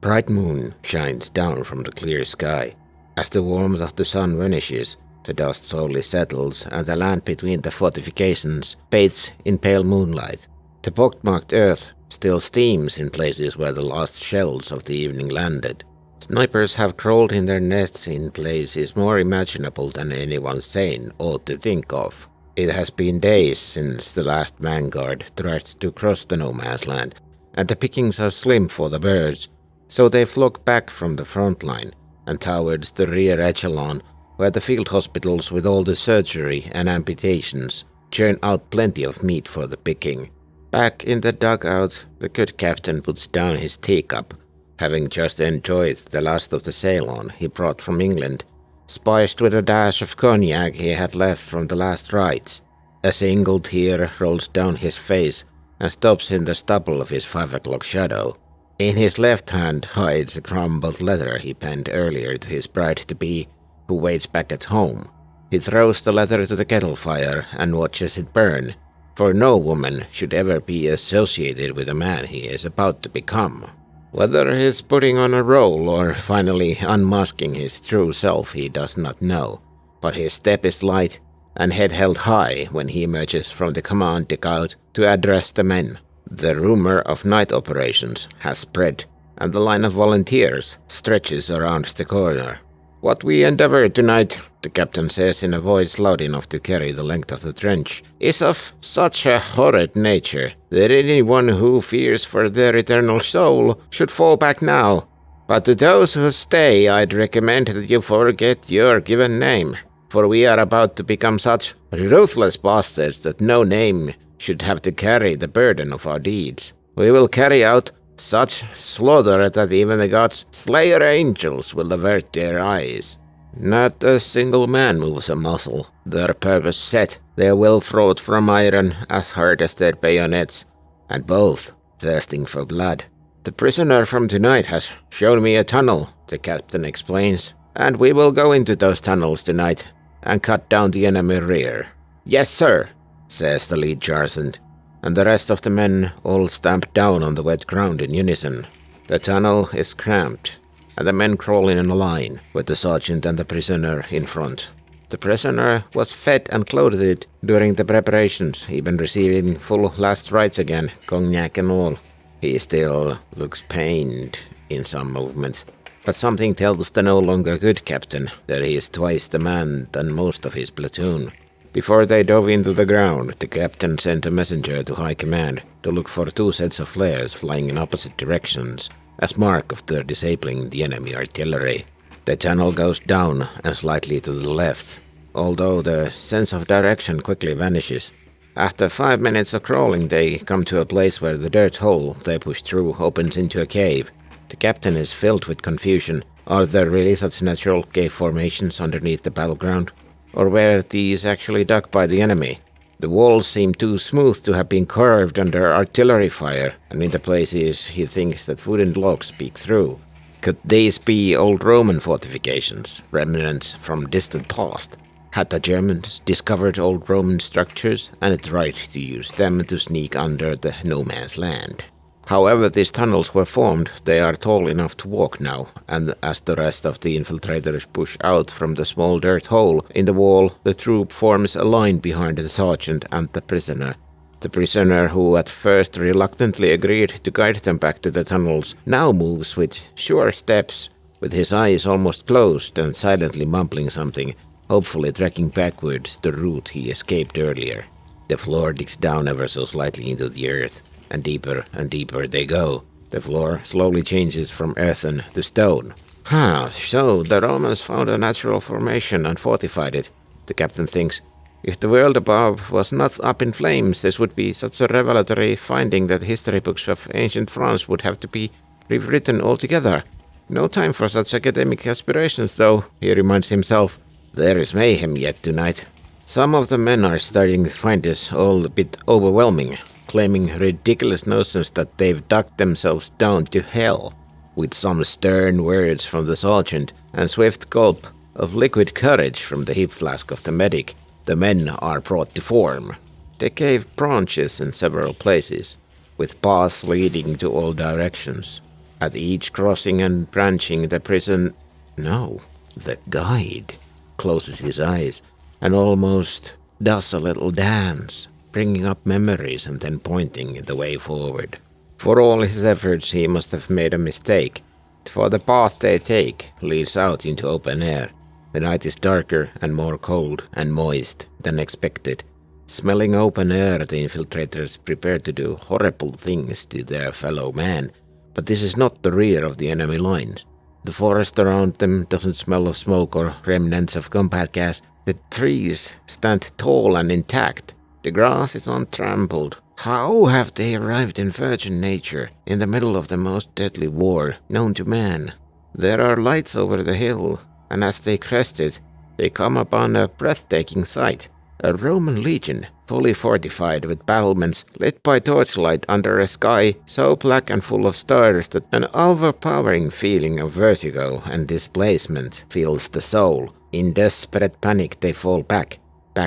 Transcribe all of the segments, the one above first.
bright moon shines down from the clear sky. As the warmth of the sun vanishes, the dust slowly settles and the land between the fortifications bathes in pale moonlight. The pockmarked earth still steams in places where the last shells of the evening landed. Snipers have crawled in their nests in places more imaginable than anyone sane ought to think of. It has been days since the last vanguard tried to cross the no man's land, and the pickings are slim for the birds, so they flock back from the front line and towards the rear echelon, where the field hospitals with all the surgery and amputations churn out plenty of meat for the picking. Back in the dugout, the good captain puts down his teacup, having just enjoyed the last of the Ceylon he brought from England, spiced with a dash of cognac he had left from the last rites. A single tear rolls down his face and stops in the stubble of his 5 o'clock shadow. In his left hand hides a crumbled letter he penned earlier to his bride-to-be, who waits back at home. He throws the letter to the kettle fire and watches it burn, for no woman should ever be associated with a man he is about to become. Whether he's putting on a role or finally unmasking his true self he does not know, but his step is light and head held high when he emerges from the command dugout to address the men. The rumor of night operations has spread, and the line of volunteers stretches around the corner. "What we endeavor tonight," the captain says in a voice loud enough to carry the length of the trench, "is of such a horrid nature that anyone who fears for their eternal soul should fall back now. But to those who stay, I'd recommend that you forget your given name, for we are about to become such ruthless bastards that no name should have to carry the burden of our deeds. We will carry out such slaughter that even the gods' slayer angels will avert their eyes." Not a single man moves a muscle, their purpose set, their will fraught from iron as hard as their bayonets, and both thirsting for blood. "The prisoner from tonight has shown me a tunnel," the captain explains, "and we will go into those tunnels tonight and cut down the enemy rear." "Yes, sir," says the lead sergeant, and the rest of the men all stamp down on the wet ground in unison. The tunnel is cramped, and the men crawl in a line, with the sergeant and the prisoner in front. The prisoner was fed and clothed during the preparations, even receiving full last rites again, cognac and all. He still looks pained in some movements, but something tells the no longer good captain that he is twice the man than most of his platoon. Before they dove into the ground, the captain sent a messenger to high command to look for 2 sets of flares flying in opposite directions, as mark of their disabling the enemy artillery. The tunnel goes down and slightly to the left, although the sense of direction quickly vanishes. After 5 minutes of crawling, they come to a place where the dirt hole they push through opens into a cave. The captain is filled with confusion. Are there really such natural cave formations underneath the battleground? Or were these actually dug by the enemy? The walls seem too smooth to have been carved under artillery fire, and in the places he thinks that wooden logs peek through. Could these be old Roman fortifications, remnants from distant past? Had the Germans discovered old Roman structures and tried to use them to sneak under the no man's land? However these tunnels were formed, they are tall enough to walk now, and as the rest of the infiltrators push out from the small dirt hole in the wall, the troop forms a line behind the sergeant and the prisoner. The prisoner, who at first reluctantly agreed to guide them back to the tunnels, now moves with sure steps, with his eyes almost closed and silently mumbling something, hopefully tracking backwards the route he escaped earlier. The floor digs down ever so slightly into the earth, and deeper they go. The floor slowly changes from earthen to stone. So the Romans found a natural formation and fortified it, the captain thinks. If the world above was not up in flames, this would be such a revelatory finding that history books of ancient France would have to be rewritten altogether. No time for such academic aspirations, though, he reminds himself. There is mayhem yet tonight. Some of the men are starting to find this all a bit overwhelming, claiming ridiculous notions that they've dug themselves down to hell. With some stern words from the sergeant and swift gulp of liquid courage from the hip flask of the medic, the men are brought to form. The cave branches in several places, with paths leading to all directions. At each crossing and branching, the prison... No, the guide closes his eyes and almost does a little dance, bringing up memories and then pointing the way forward. For all his efforts, he must have made a mistake, for the path they take leads out into open air. The night is darker and more cold and moist than expected. Smelling open air, the infiltrators prepare to do horrible things to their fellow man, but this is not the rear of the enemy lines. The forest around them doesn't smell of smoke or remnants of combat gas. The trees stand tall and intact. The grass is untrampled. How have they arrived in virgin nature in the middle of the most deadly war known to man? There are lights over the hill, and as they crest it, they come upon a breathtaking sight. A Roman legion, fully fortified with battlements lit by torchlight under a sky so black and full of stars that an overpowering feeling of vertigo and displacement fills the soul. In desperate panic they fall back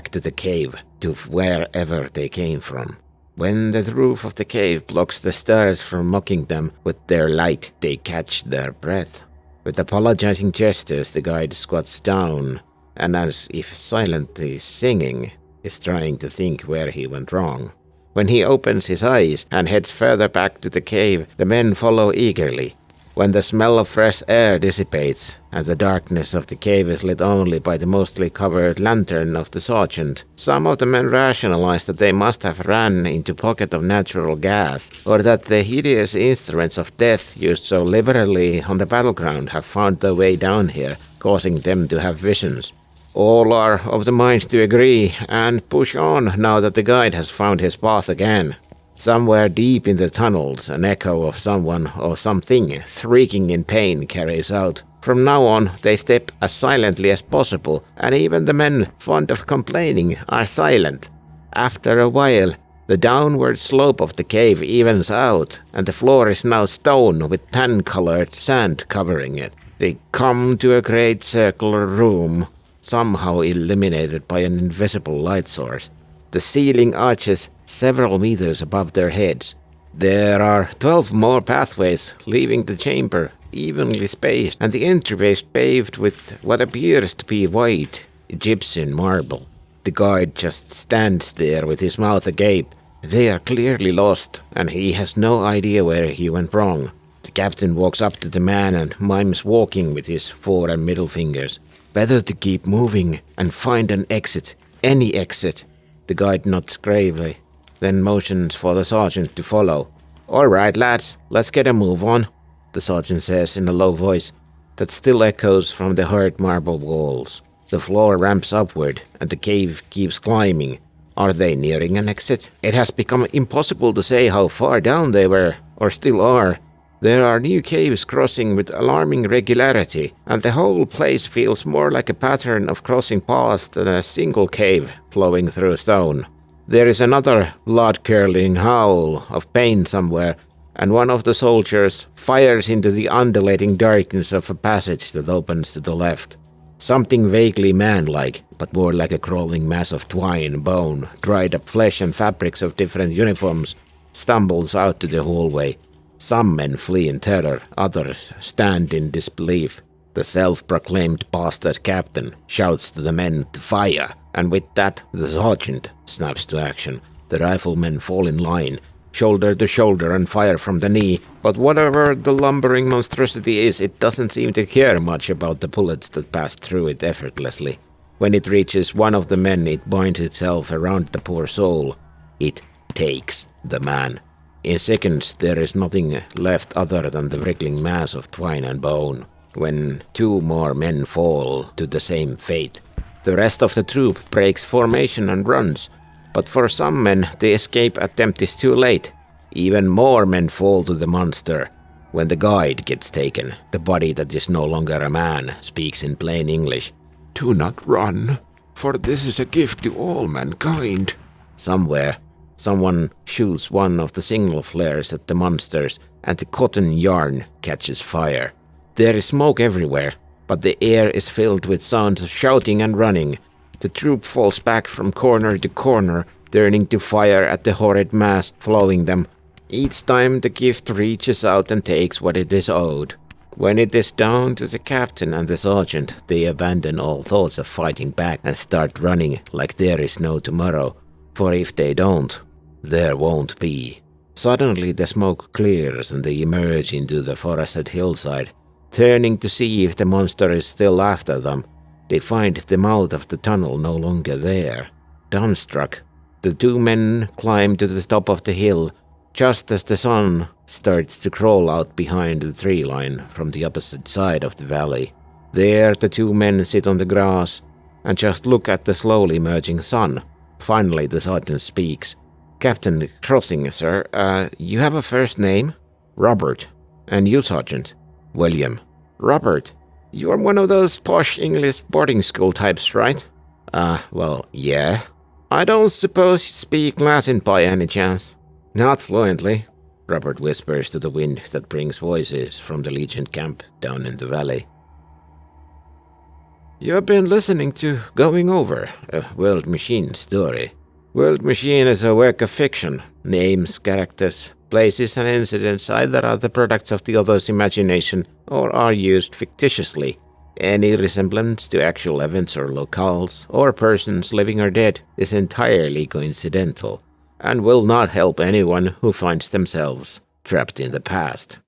to the cave, to wherever they came from. When the roof of the cave blocks the stars from mocking them with their light, they catch their breath. With apologizing gestures, the guide squats down, and as if silently singing, is trying to think where he went wrong. When he opens his eyes and heads further back to the cave, the men follow eagerly. When the smell of fresh air dissipates, and the darkness of the cave is lit only by the mostly covered lantern of the sergeant, some of the men rationalize that they must have ran into pocket of natural gas, or that the hideous instruments of death used so liberally on the battleground have found their way down here, causing them to have visions. All are of the mind to agree and push on now that the guide has found his path again. Somewhere deep in the tunnels, an echo of someone or something shrieking in pain carries out. From now on, they step as silently as possible, and even the men fond of complaining are silent. After a while, the downward slope of the cave evens out, and the floor is now stone with tan-colored sand covering it. They come to a great circular room, somehow illuminated by an invisible light source. The ceiling arches several meters above their heads. There are 12 more pathways leaving the chamber, evenly spaced, and the entryways paved with what appears to be white Egyptian marble. The guide just stands there with his mouth agape. They are clearly lost, and he has no idea where he went wrong. The captain walks up to the man and mimes walking with his fore and middle fingers. Better to keep moving and find an exit, any exit. The guide nods gravely, then motions for the sergeant to follow. "All right, lads, let's get a move on," the sergeant says in a low voice that still echoes from the hard marble walls. The floor ramps upward, and the cave keeps climbing. Are they nearing an exit? It has become impossible to say how far down they were, or still are. There are new caves crossing with alarming regularity, and the whole place feels more like a pattern of crossing paths than a single cave flowing through stone. There is another blood-curdling howl of pain somewhere, and one of the soldiers fires into the undulating darkness of a passage that opens to the left. Something vaguely man-like, but more like a crawling mass of twine, bone, dried-up flesh and fabrics of different uniforms, stumbles out to the hallway. Some men flee in terror, others stand in disbelief. The self-proclaimed bastard captain shouts to the men to fire, and with that, the sergeant snaps to action. The riflemen fall in line, shoulder to shoulder, and fire from the knee, but whatever the lumbering monstrosity is, it doesn't seem to care much about the bullets that pass through it effortlessly. When it reaches one of the men, it binds itself around the poor soul. It takes the man. In seconds, there is nothing left other than the wriggling mass of twine and bone. When 2 more men fall to the same fate, the rest of the troop breaks formation and runs. But for some men, the escape attempt is too late. Even more men fall to the monster. When the guide gets taken, the body that is no longer a man speaks in plain English. "Do not run, for this is a gift to all mankind." Somewhere, someone shoots one of the signal flares at the monsters, and the cotton yarn catches fire. There is smoke everywhere, but the air is filled with sounds of shouting and running. The troop falls back from corner to corner, turning to fire at the horrid mass following them. Each time the gift reaches out and takes what it is owed. When it is down to the captain and the sergeant, they abandon all thoughts of fighting back and start running like there is no tomorrow, for if they don't, there won't be. Suddenly the smoke clears and they emerge into the forested hillside, turning to see if the monster is still after them. They find the mouth of the tunnel no longer there. Dumbstruck, the two men climb to the top of the hill, just as the sun starts to crawl out behind the tree line from the opposite side of the valley. There the two men sit on the grass and just look at the slowly merging sun. Finally the sergeant speaks. "Captain Crossing, sir, you have a first name?" "Robert." "And you, Sergeant?" "William." "Robert, you're one of those posh English boarding school types, right?" Well, yeah." "I don't suppose you speak Latin by any chance?" "Not fluently," Robert whispers to the wind that brings voices from the Legion camp down in the valley. "You've been listening to Going Over, a World Machine story. World Machine is a work of fiction. Names, characters, places and incidents either are the products of the other's imagination or are used fictitiously. Any resemblance to actual events or locales or persons living or dead is entirely coincidental and will not help anyone who finds themselves trapped in the past."